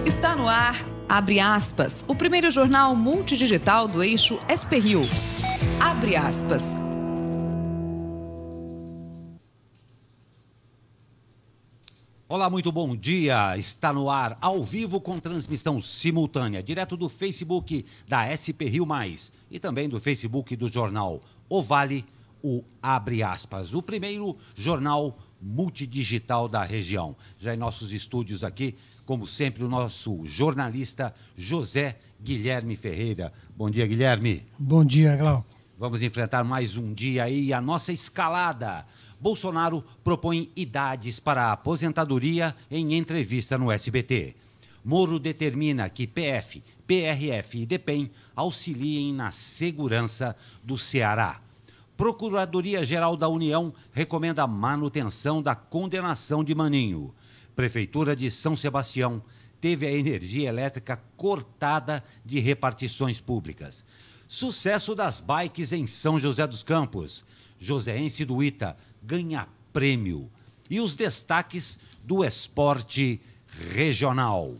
Está no ar, abre aspas, o primeiro jornal multidigital do eixo SP-Rio. Abre aspas. Olá, muito bom dia. Está no ar, ao vivo, com transmissão simultânea, direto do Facebook da SP-Rio+, e também do Facebook do jornal O Vale, o Abre Aspas, o primeiro jornal multidigital da região. Já em nossos estúdios aqui, como sempre, o nosso jornalista José Guilherme Ferreira. Bom dia, Guilherme. Bom dia, Glauco. Vamos enfrentar mais um dia aí, a nossa escalada. Bolsonaro propõe idades para a aposentadoria em entrevista no SBT. Moro determina que PF, PRF e DEPEN auxiliem na segurança do Ceará. Procuradoria-Geral da União recomenda a manutenção da condenação de Maninho. Prefeitura de São Sebastião teve a energia elétrica cortada de repartições públicas. Sucesso das bikes em São José dos Campos. Joseense do Ita ganha prêmio. E os destaques do esporte regional.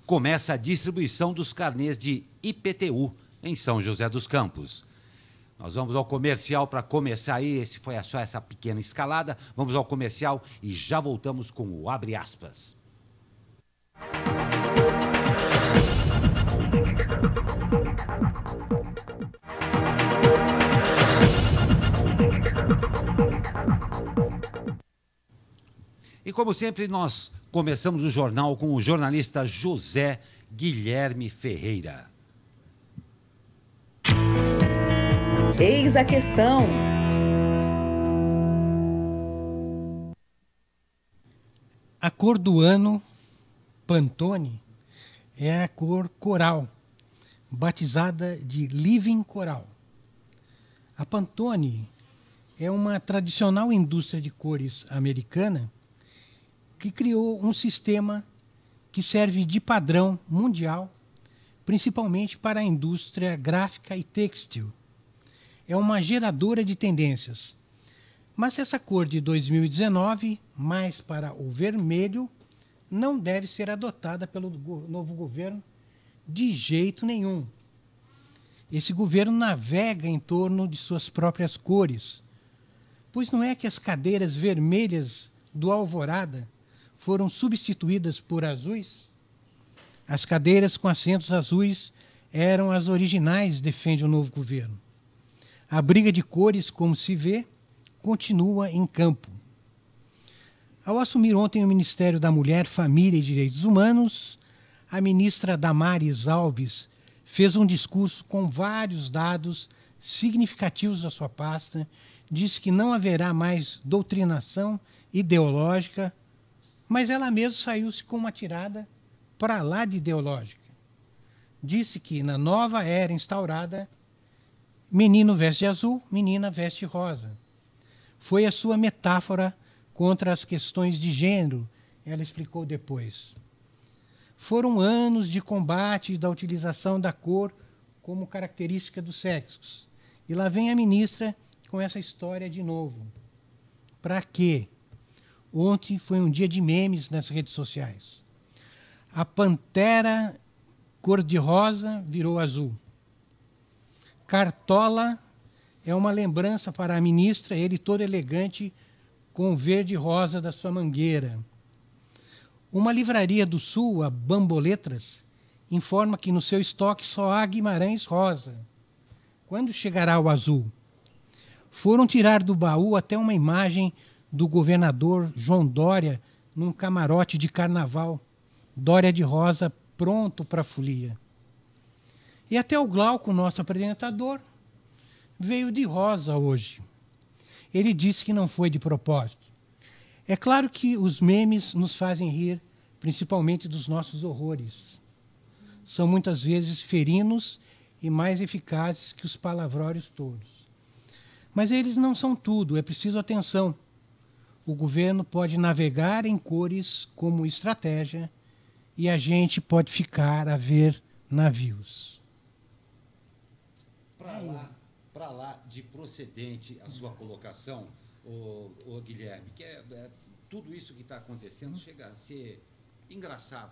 Começa a distribuição dos carnês de IPTU em São José dos Campos. Nós vamos ao comercial para começar aí, foi só essa pequena escalada. Vamos ao comercial e já voltamos com o Abre Aspas. E como sempre, nós começamos o jornal com o jornalista José Guilherme Ferreira. Eis a questão. A cor do ano, Pantone, é a cor coral, batizada de Living Coral. A Pantone é uma tradicional indústria de cores americana que criou um sistema que serve de padrão mundial, principalmente para a indústria gráfica e têxtil. É uma geradora de tendências. Mas essa cor de 2019, mais para o vermelho, não deve ser adotada pelo novo governo de jeito nenhum. Esse governo navega em torno de suas próprias cores, pois não é que as cadeiras vermelhas do Alvorada foram substituídas por azuis? As cadeiras com assentos azuis eram as originais, defende o novo governo. A briga de cores, como se vê, continua em campo. Ao assumir ontem o Ministério da Mulher, Família e Direitos Humanos, a ministra Damares Alves fez um discurso com vários dados significativos da sua pasta, disse que não haverá mais doutrinação ideológica, mas ela mesma saiu-se com uma tirada para lá de ideológica. Disse que na nova era instaurada, menino veste azul, menina veste rosa. Foi a sua metáfora contra as questões de gênero, ela explicou depois. Foram anos de combate da utilização da cor como característica dos sexos. E lá vem a ministra com essa história de novo. Para quê? Ontem foi um dia de memes nas redes sociais. A pantera cor-de-rosa virou azul. Cartola é uma lembrança para a ministra, ele todo elegante, com o verde e rosa da sua mangueira. Uma livraria do Sul, a Bamboletras, informa que no seu estoque só há Guimarães rosa. Quando chegará o azul? Foram tirar do baú até uma imagem do governador João Dória num camarote de carnaval. Dória de rosa, pronto para a folia. E até o Glauco, nosso apresentador, veio de rosa hoje. Ele disse que não foi de propósito. É claro que os memes nos fazem rir, principalmente dos nossos horrores. São muitas vezes ferinos e mais eficazes que os palavrórios todos. Mas eles não são tudo, é preciso atenção. O governo pode navegar em cores como estratégia e a gente pode ficar a ver navios. Para lá de procedente a sua colocação, o Guilherme, que tudo isso que está acontecendo chega a ser engraçado.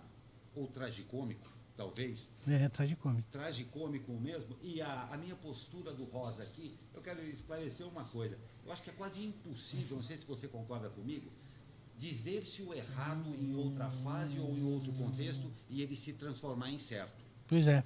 ou tragicômico, talvez. É tragicômico. Tragicômico mesmo. E a minha postura do Rosa aqui, eu quero esclarecer uma coisa. Eu acho que é quase impossível, não sei se você concorda comigo, dizer-se o errado em outra fase ou em outro contexto e ele se transformar em certo. Pois é.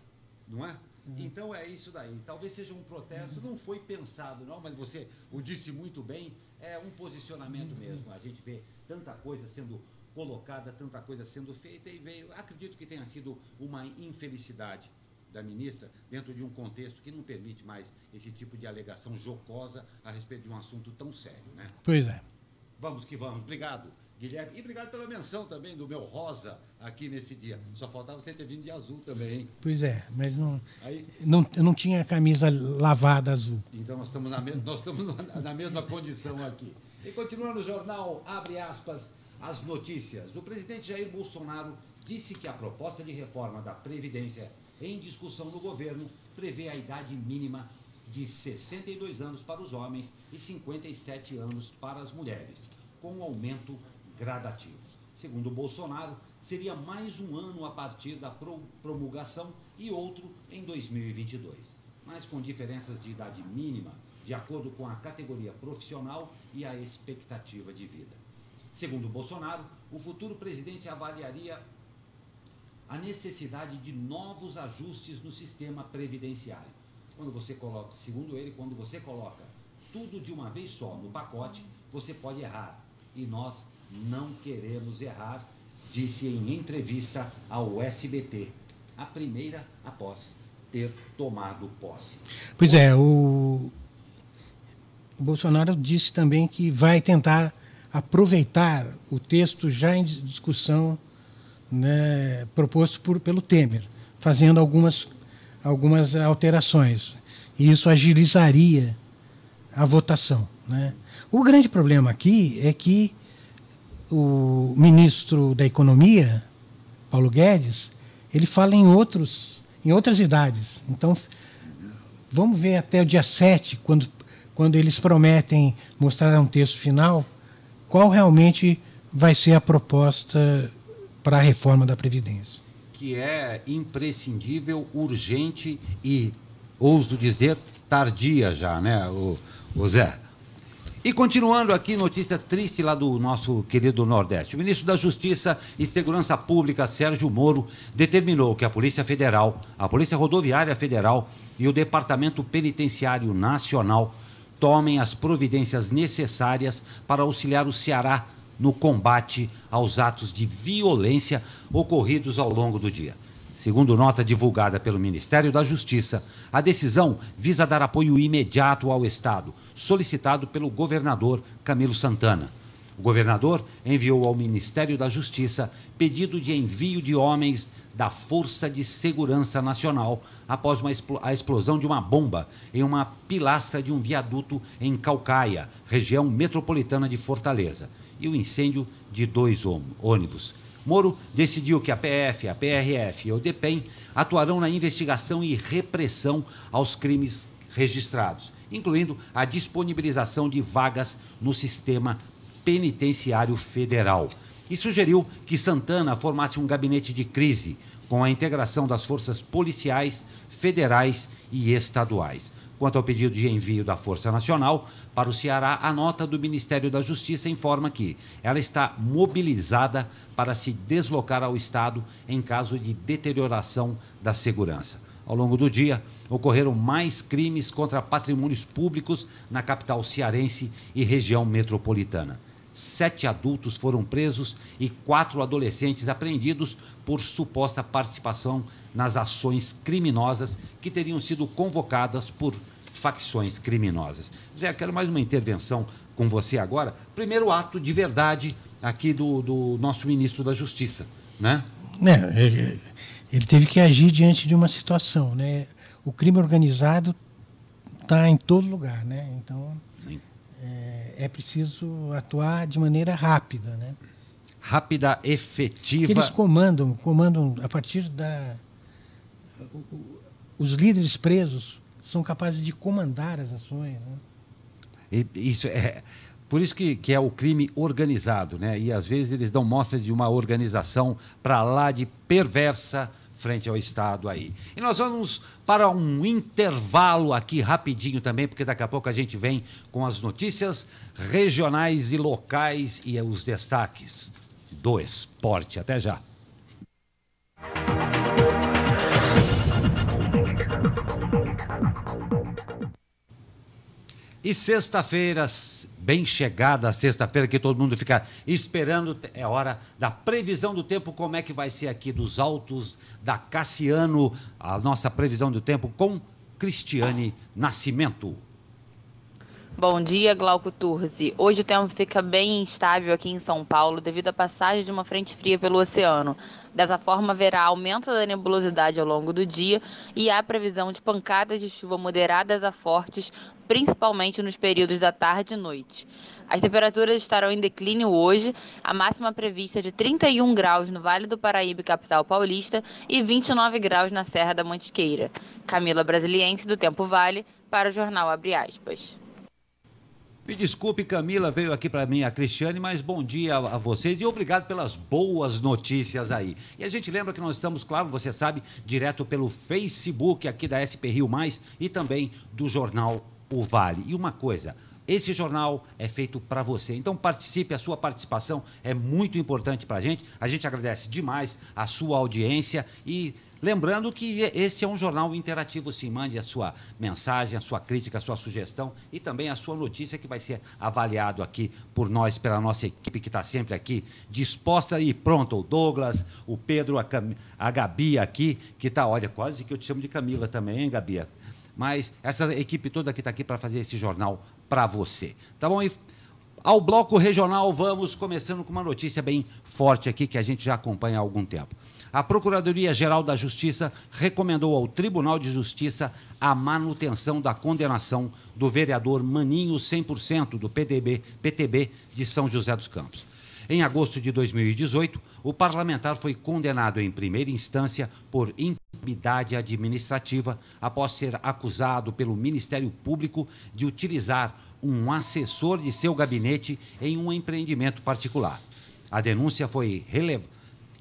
Não é? Então é isso daí. Talvez seja um protesto, não foi pensado, não, mas você o disse muito bem, é um posicionamento mesmo. A gente vê tanta coisa sendo colocada, tanta coisa sendo feita e veio. Acredito que tenha sido uma infelicidade da ministra dentro de um contexto que não permite mais esse tipo de alegação jocosa a respeito de um assunto tão sério, né? Pois é. Vamos que vamos. Obrigado, Guilherme. E obrigado pela menção também do meu Rosa aqui nesse dia. Só faltava você ter vindo de azul também, hein? Pois é, mas Aí, eu não tinha camisa lavada azul. então nós estamos na mesma condição aqui. E continuando o jornal, abre aspas, as notícias. O presidente Jair Bolsonaro disse que a proposta de reforma da Previdência em discussão no governo prevê a idade mínima de 62 anos para os homens e 57 anos para as mulheres, com um aumento gradativo. Segundo Bolsonaro, seria mais um ano a partir da promulgação e outro em 2022, mas com diferenças de idade mínima, de acordo com a categoria profissional e a expectativa de vida. Segundo Bolsonaro, o futuro presidente avaliaria a necessidade de novos ajustes no sistema previdenciário. Quando você coloca, segundo ele, quando você coloca tudo de uma vez só no pacote, você pode errar. E nós não queremos errar, disse em entrevista ao SBT, a primeira após ter tomado posse. Pois é, o Bolsonaro disse também que vai tentar aproveitar o texto já em discussão, né, proposto pelo Temer, fazendo algumas alterações. E isso agilizaria a votação, né? O grande problema aqui é que o ministro da Economia, Paulo Guedes, ele fala em outras idades. Então, vamos ver até o dia 7, quando eles prometem mostrar um texto final, qual realmente vai ser a proposta para a reforma da Previdência. Que é imprescindível, urgente e, ouso dizer, tardia já, né, o Zé? E continuando aqui, notícia triste lá do nosso querido Nordeste. O ministro da Justiça e Segurança Pública, Sérgio Moro, determinou que a Polícia Federal, a Polícia Rodoviária Federal e o Departamento Penitenciário Nacional tomem as providências necessárias para auxiliar o Ceará no combate aos atos de violência ocorridos ao longo do dia. Segundo nota divulgada pelo Ministério da Justiça, a decisão visa dar apoio imediato ao Estado, solicitado pelo governador Camilo Santana. O governador enviou ao Ministério da Justiça pedido de envio de homens da Força de Segurança Nacional após a explosão de uma bomba em uma pilastra de um viaduto em Caucaia, região metropolitana de Fortaleza, e o incêndio de 2 ônibus. Moro decidiu que a PF, a PRF e o DEPEN atuarão na investigação e repressão aos crimes registrados, incluindo a disponibilização de vagas no sistema penitenciário federal. E sugeriu que Santana formasse um gabinete de crise com a integração das forças policiais, federais e estaduais. Quanto ao pedido de envio da Força Nacional para o Ceará, a nota do Ministério da Justiça informa que ela está mobilizada para se deslocar ao Estado em caso de deterioração da segurança. Ao longo do dia, ocorreram mais crimes contra patrimônios públicos na capital cearense e região metropolitana. 7 adultos foram presos e 4 adolescentes apreendidos por suposta participação nas ações criminosas que teriam sido convocadas por facções criminosas. Zé, quero mais uma intervenção com você agora. Primeiro ato de verdade aqui do nosso ministro da Justiça, né? Ele teve que agir diante de uma situação, né? O crime organizado está em todo lugar, né? Então é preciso atuar de maneira rápida, né? Rápida, efetiva. Porque eles comandam a partir os líderes presos são capazes de comandar as ações, né? Isso é Por isso que é o crime organizado, né? E às vezes eles dão mostras de uma organização para lá de perversa frente ao Estado aí. E nós vamos para um intervalo aqui rapidinho também, porque daqui a pouco a gente vem com as notícias regionais e locais e os destaques do esporte. Até já. E sexta-feira, bem chegada a sexta-feira, que todo mundo fica esperando, é hora da previsão do tempo, como é que vai ser aqui dos altos da Cassiano, a nossa previsão do tempo com Cristiane Nascimento. Bom dia, Glauco Turzi. Hoje o tempo fica bem instável aqui em São Paulo devido à passagem de uma frente fria pelo oceano. Dessa forma, haverá aumento da nebulosidade ao longo do dia e há previsão de pancadas de chuva moderadas a fortes, principalmente nos períodos da tarde e noite. As temperaturas estarão em declínio hoje, a máxima prevista é de 31 graus no Vale do Paraíba e capital paulista e 29 graus na Serra da Mantiqueira. Camila Brasiliense, do Tempo Vale, para o jornal Abre Aspas. Me desculpe, Camila, veio aqui para mim a Cristiane, mas bom dia a vocês e obrigado pelas boas notícias aí. E a gente lembra que nós estamos, claro, você sabe, direto pelo Facebook aqui da SP Rio Mais e também do jornal O Vale. E uma coisa, esse jornal é feito para você, então participe, a sua participação é muito importante para a gente agradece demais a sua audiência e lembrando que este é um jornal interativo, sim, mande a sua mensagem, a sua crítica, a sua sugestão e também a sua notícia que vai ser avaliado aqui por nós, pela nossa equipe que está sempre aqui disposta e pronta. O Douglas, o Pedro, a Gabi aqui, que está, olha, quase que eu te chamo de Camila também, hein, Gabi? Mas essa equipe toda que está aqui para fazer esse jornal para você, tá bom? E ao bloco regional vamos começando com uma notícia bem forte aqui que a gente já acompanha há algum tempo. A Procuradoria-Geral da Justiça recomendou ao Tribunal de Justiça a manutenção da condenação do vereador Maninho 100% do PTB de São José dos Campos. Em agosto de 2018, o parlamentar foi condenado em primeira instância por improbidade administrativa após ser acusado pelo Ministério Público de utilizar um assessor de seu gabinete em um empreendimento particular. A denúncia foi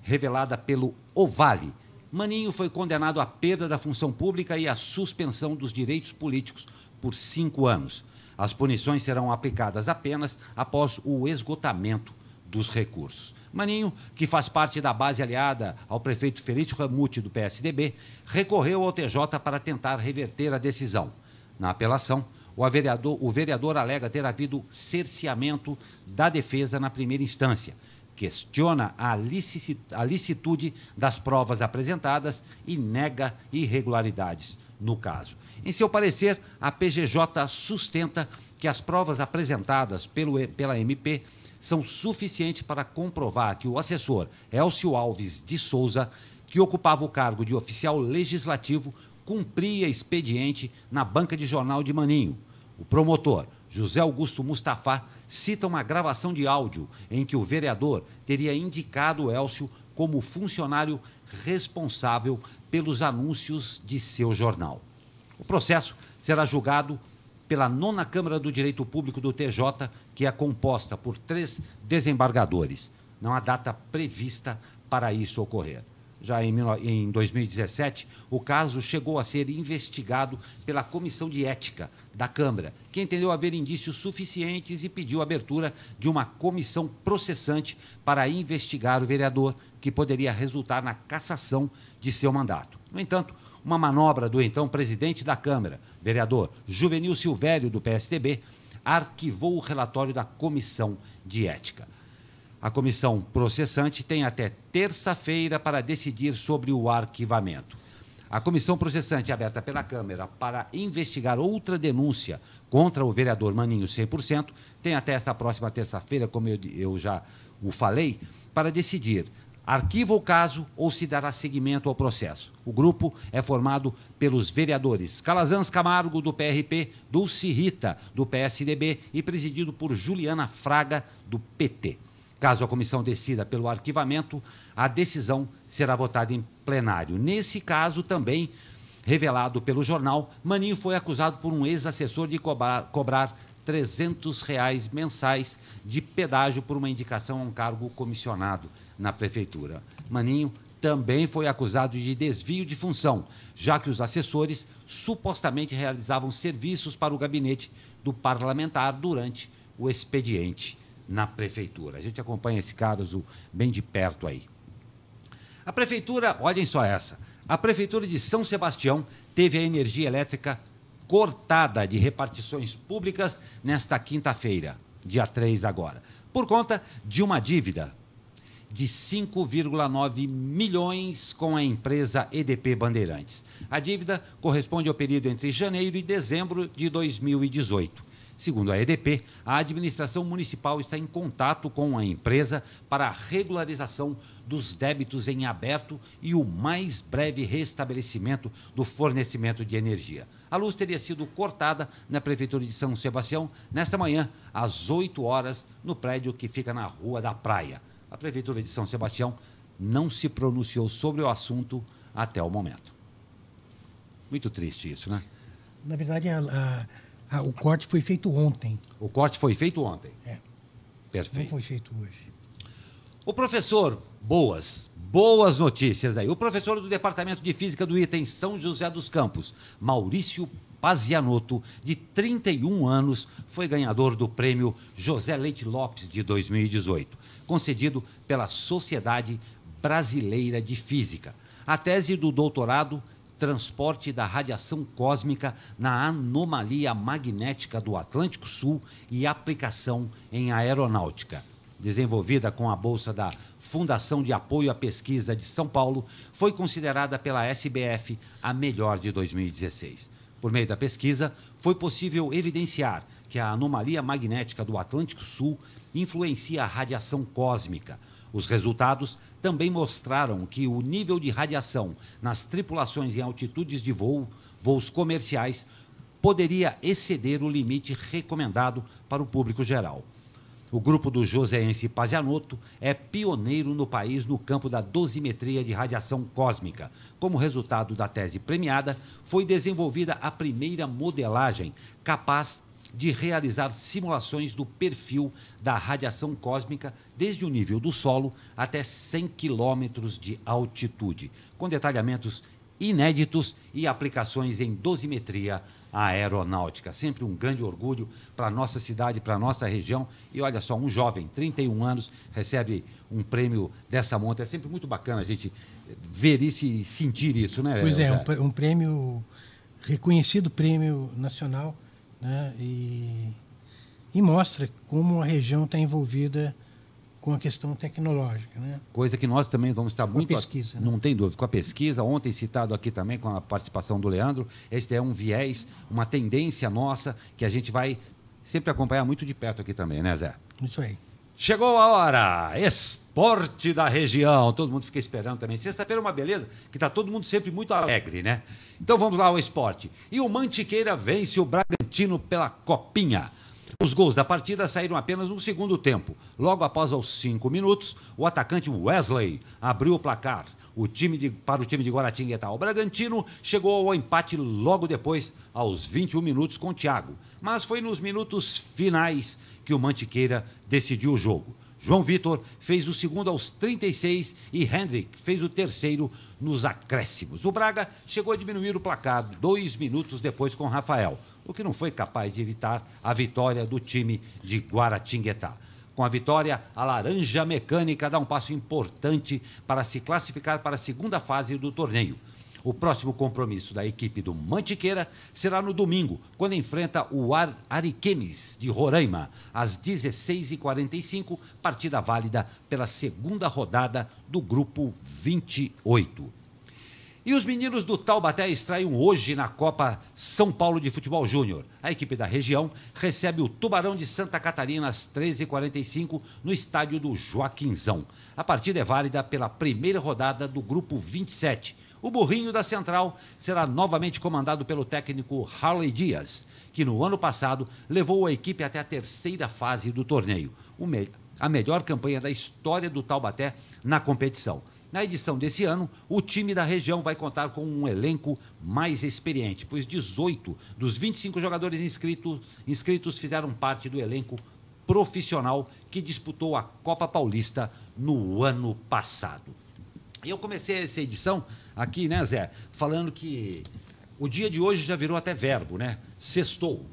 revelada pelo O Vale. Maninho foi condenado à perda da função pública e à suspensão dos direitos políticos por 5 anos. As punições serão aplicadas apenas após o esgotamento dos recursos. Maninho, que faz parte da base aliada ao prefeito Felício Ramute, do PSDB, recorreu ao TJ para tentar reverter a decisão. Na apelação, o vereador alega ter havido cerceamento da defesa na primeira instância, questiona a licitude das provas apresentadas e nega irregularidades no caso. Em seu parecer, a PGJ sustenta que as provas apresentadas pela MP são suficientes para comprovar que o assessor Elcio Alves de Souza, que ocupava o cargo de oficial legislativo, cumpria expediente na banca de jornal de Maninho. O promotor, José Augusto Mustafa, cita uma gravação de áudio em que o vereador teria indicado o Elcio como funcionário responsável pelos anúncios de seu jornal. O processo será julgado pela 9ª Câmara do Direito Público do TJ, que é composta por 3 desembargadores. Não há data prevista para isso ocorrer. Já em 2017, o caso chegou a ser investigado pela Comissão de Ética da Câmara, que entendeu haver indícios suficientes e pediu a abertura de uma comissão processante para investigar o vereador, que poderia resultar na cassação de seu mandato. No entanto, uma manobra do então presidente da Câmara, vereador Juvenil Silvério, do PSDB, arquivou o relatório da Comissão de Ética. A comissão processante tem até terça-feira para decidir sobre o arquivamento. A comissão processante aberta pela Câmara para investigar outra denúncia contra o vereador Maninho 100% tem até essa próxima terça-feira, como eu já o falei, para decidir arquiva o caso ou se dará seguimento ao processo. O grupo é formado pelos vereadores Calazans Camargo, do PRP, Dulce Rita, do PSDB e presidido por Juliana Fraga, do PT. Caso a comissão decida pelo arquivamento, a decisão será votada em plenário. Nesse caso, também revelado pelo jornal, Maninho foi acusado por um ex-assessor de cobrar R$ 300 mensais de pedágio por uma indicação a um cargo comissionado na prefeitura. Maninho também foi acusado de desvio de função, já que os assessores supostamente realizavam serviços para o gabinete do parlamentar durante o expediente na prefeitura. A gente acompanha esse caso bem de perto aí. A prefeitura, olhem só essa, a prefeitura de São Sebastião teve a energia elétrica cortada de repartições públicas nesta quinta-feira, dia 3 agora, por conta de uma dívida de 5,9 milhões com a empresa EDP Bandeirantes. A dívida corresponde ao período entre janeiro e dezembro de 2018. Segundo a EDP, a administração municipal está em contato com a empresa para a regularização dos débitos em aberto e o mais breve restabelecimento do fornecimento de energia. A luz teria sido cortada na Prefeitura de São Sebastião nesta manhã, às 8 horas, no prédio que fica na Rua da Praia. A Prefeitura de São Sebastião não se pronunciou sobre o assunto até o momento. Muito triste isso, né? Na verdade, o corte foi feito ontem. O corte foi feito ontem? É. Perfeito. Não foi feito hoje. O professor, boas notícias aí. O professor do Departamento de Física do ITA em São José dos Campos, Maurício Pazianotto, de 31 anos, foi ganhador do prêmio José Leite Lopes de 2018, concedido pela Sociedade Brasileira de Física. A tese do doutorado, transporte da radiação cósmica na anomalia magnética do Atlântico Sul e aplicação em aeronáutica. Desenvolvida com a bolsa da Fundação de Apoio à Pesquisa de São Paulo, foi considerada pela SBF a melhor de 2016. Por meio da pesquisa, foi possível evidenciar que a anomalia magnética do Atlântico Sul influencia a radiação cósmica. Os resultados também mostraram que o nível de radiação nas tripulações em altitudes de voos comerciais, poderia exceder o limite recomendado para o público geral. O grupo do joseense Pazianotto é pioneiro no país no campo da dosimetria de radiação cósmica. Como resultado da tese premiada, foi desenvolvida a primeira modelagem capaz de realizar simulações do perfil da radiação cósmica desde o nível do solo até 100 quilômetros de altitude, com detalhamentos inéditos e aplicações em dosimetria aeronáutica. Sempre um grande orgulho para a nossa cidade, para a nossa região. E olha só, um jovem, 31 anos, recebe um prêmio dessa monta. É sempre muito bacana a gente ver isso e sentir isso, né? Pois é, um prêmio, reconhecido prêmio nacional, né? E mostra como a região está envolvida com a questão tecnológica, né? Coisa que nós também vamos estar muito... Com a pesquisa. Não tem dúvida. Com a pesquisa, ontem citado aqui também com a participação do Leandro, esse é um viés, uma tendência nossa que a gente vai sempre acompanhar muito de perto aqui também, né, Zé? Isso aí. Chegou a hora! Esporte da região. Todo mundo fica esperando também. Sexta-feira é uma beleza, que está todo mundo sempre muito alegre, né? Então vamos lá ao esporte. E o Mantiqueira vence o Bragantino pela Copinha. Os gols da partida saíram apenas no segundo tempo. Logo após os 5 minutos, o atacante Wesley abriu o placar para o time de Guaratinguetá. O Bragantino chegou ao empate logo depois, aos 21 minutos, com o Thiago. Mas foi nos minutos finais que o Mantiqueira decidiu o jogo. João Vitor fez o segundo aos 36 e Hendrick fez o terceiro nos acréscimos. O Braga chegou a diminuir o placar 2 minutos depois com Rafael, o que não foi capaz de evitar a vitória do time de Guaratinguetá. Com a vitória, a Laranja Mecânica dá um passo importante para se classificar para a segunda fase do torneio. O próximo compromisso da equipe do Mantiqueira será no domingo, quando enfrenta o Ariquemes de Roraima, às 16h45, partida válida pela segunda rodada do Grupo 28. E os meninos do Taubaté estreiam hoje na Copa São Paulo de Futebol Júnior. A equipe da região recebe o Tubarão de Santa Catarina às 13h45 no estádio do Joaquinzão. A partida é válida pela primeira rodada do Grupo 27. O burrinho da Central será novamente comandado pelo técnico Harley Dias, que no ano passado levou a equipe até a terceira fase do torneio. a melhor campanha da história do Taubaté na competição. Na edição desse ano, o time da região vai contar com um elenco mais experiente, pois 18 dos 25 jogadores inscritos fizeram parte do elenco profissional que disputou a Copa Paulista no ano passado. Eu comecei essa edição aqui, né, Zé, falando que o dia de hoje já virou até verbo, né? Sextou.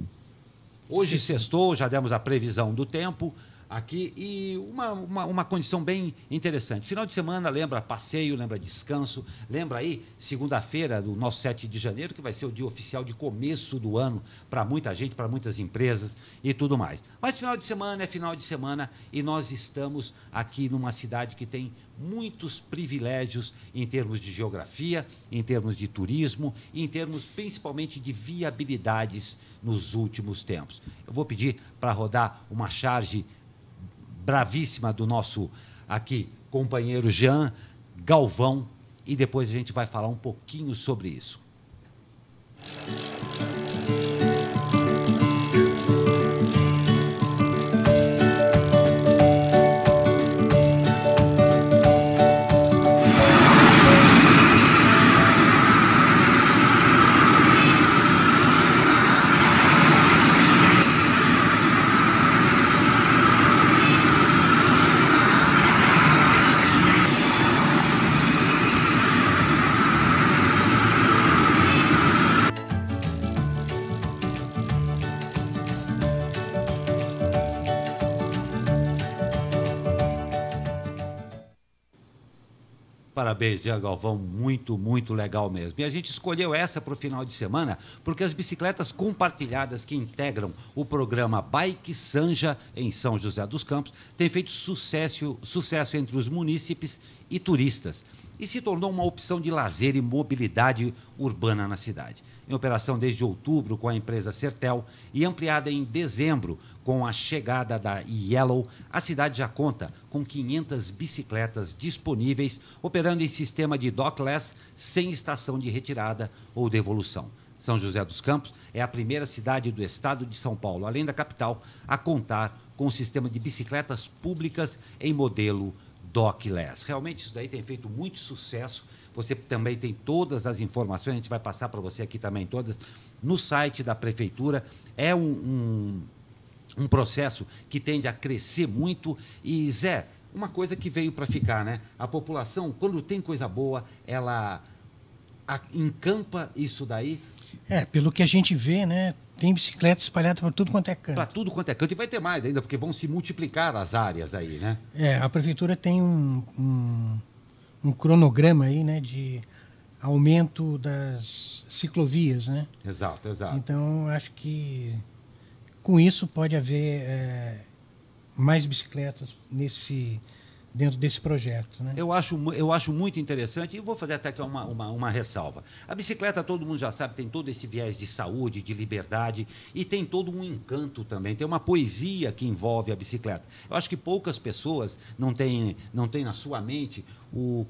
Hoje sextou, já demos a previsão do tempo aqui e uma condição bem interessante. Final de semana lembra passeio, lembra descanso, lembra aí segunda-feira do nosso 7 de janeiro, que vai ser o dia oficial de começo do ano para muita gente, para muitas empresas e tudo mais. Mas final de semana é final de semana e nós estamos aqui numa cidade que tem muitos privilégios em termos de geografia, em termos de turismo, em termos principalmente de viabilidades nos últimos tempos. Eu vou pedir para rodar uma charge bravíssima do nosso aqui companheiro Jean Galvão e depois a gente vai falar um pouquinho sobre isso. Parabéns, Jean Galvão, muito, muito legal mesmo. E a gente escolheu essa para o final de semana porque as bicicletas compartilhadas que integram o programa Bike Sanja em São José dos Campos têm feito sucesso entre os munícipes e turistas e se tornou uma opção de lazer e mobilidade urbana na cidade. Em operação desde outubro com a empresa Sertel e ampliada em dezembro com a chegada da Yellow, a cidade já conta com 500 bicicletas disponíveis, operando em sistema de dockless, sem estação de retirada ou devolução. São José dos Campos é a primeira cidade do estado de São Paulo, além da capital, a contar com um sistema de bicicletas públicas em modelo dockless. Realmente isso daí tem feito muito sucesso. Você também tem todas as informações, a gente vai passar para você aqui também todas, no site da prefeitura. É um processo que tende a crescer muito. E, Zé, uma coisa que veio para ficar, né? A população, quando tem coisa boa, ela encampa isso daí. Pelo que a gente vê, né? Tem bicicleta espalhada para tudo quanto é canto. Para tudo quanto é canto. E vai ter mais ainda, porque vão se multiplicar as áreas aí, né? A prefeitura tem um cronograma aí, né, de aumento das ciclovias, né? Exato, exato. Então, acho que com isso pode haver mais bicicletas dentro desse projeto, né? Eu acho muito interessante e vou fazer até aqui uma ressalva. A bicicleta, todo mundo já sabe, tem todo esse viés de saúde, de liberdade e tem todo um encanto também, tem uma poesia que envolve a bicicleta. Eu acho que poucas pessoas não têm na sua mente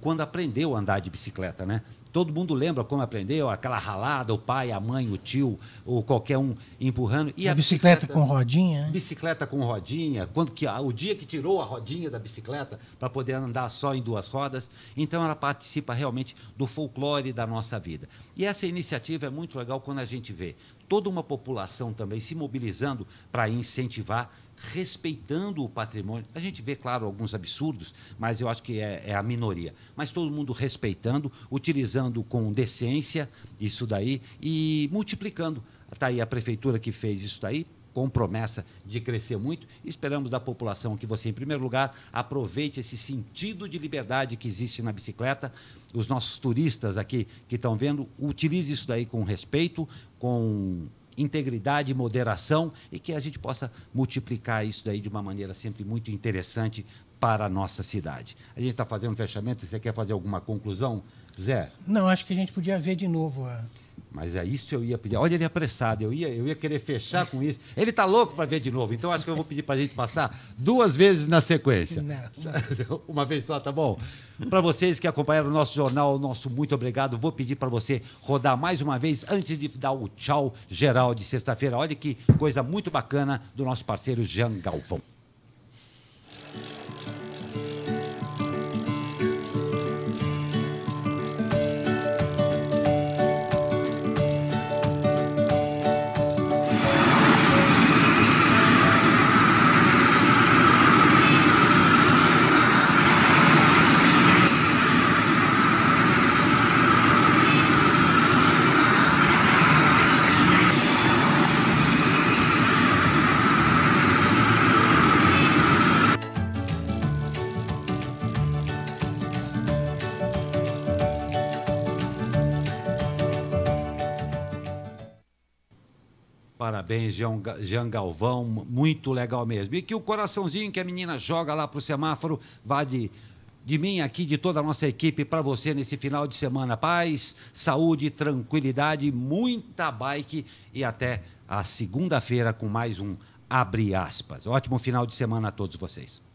quando aprendeu a andar de bicicleta, né? Todo mundo lembra como aprendeu, aquela ralada, o pai, a mãe, o tio, ou qualquer um empurrando. E a bicicleta com rodinha, né? Bicicleta com rodinha, o dia que tirou a rodinha da bicicleta para poder andar só em duas rodas. Então, ela participa realmente do folclore da nossa vida. E essa iniciativa é muito legal quando a gente vê toda uma população também se mobilizando para incentivar, respeitando o patrimônio. A gente vê, claro, alguns absurdos, mas eu acho que é a minoria. Mas todo mundo respeitando, utilizando com decência isso daí e multiplicando. Está aí a prefeitura que fez isso daí, com promessa de crescer muito. Esperamos da população que você, em primeiro lugar, aproveite esse sentido de liberdade que existe na bicicleta. Os nossos turistas aqui que estão vendo, utilize isso daí com respeito, com integridade e moderação e que a gente possa multiplicar isso daí de uma maneira sempre muito interessante para a nossa cidade. A gente está fazendo um fechamento, você quer fazer alguma conclusão, Zé? Não, acho que a gente podia ver de novo Mas é isso que eu ia pedir. Olha, ele é apressado, eu ia querer fechar com isso. Ele está louco para ver de novo, então acho que eu vou pedir para a gente passar 2 vezes na sequência. Não. Uma vez só, tá bom? Para vocês que acompanharam o nosso jornal, nosso muito obrigado. Vou pedir para você rodar mais uma vez, antes de dar o tchau geral de sexta-feira. Olha que coisa muito bacana do nosso parceiro Jean Galvão. Parabéns, Jean Galvão, muito legal mesmo. E que o coraçãozinho que a menina joga lá pro semáforo vá de mim aqui, de toda a nossa equipe, para você nesse final de semana. Paz, saúde, tranquilidade, muita bike e até a segunda-feira com mais um Abre Aspas. Ótimo final de semana a todos vocês.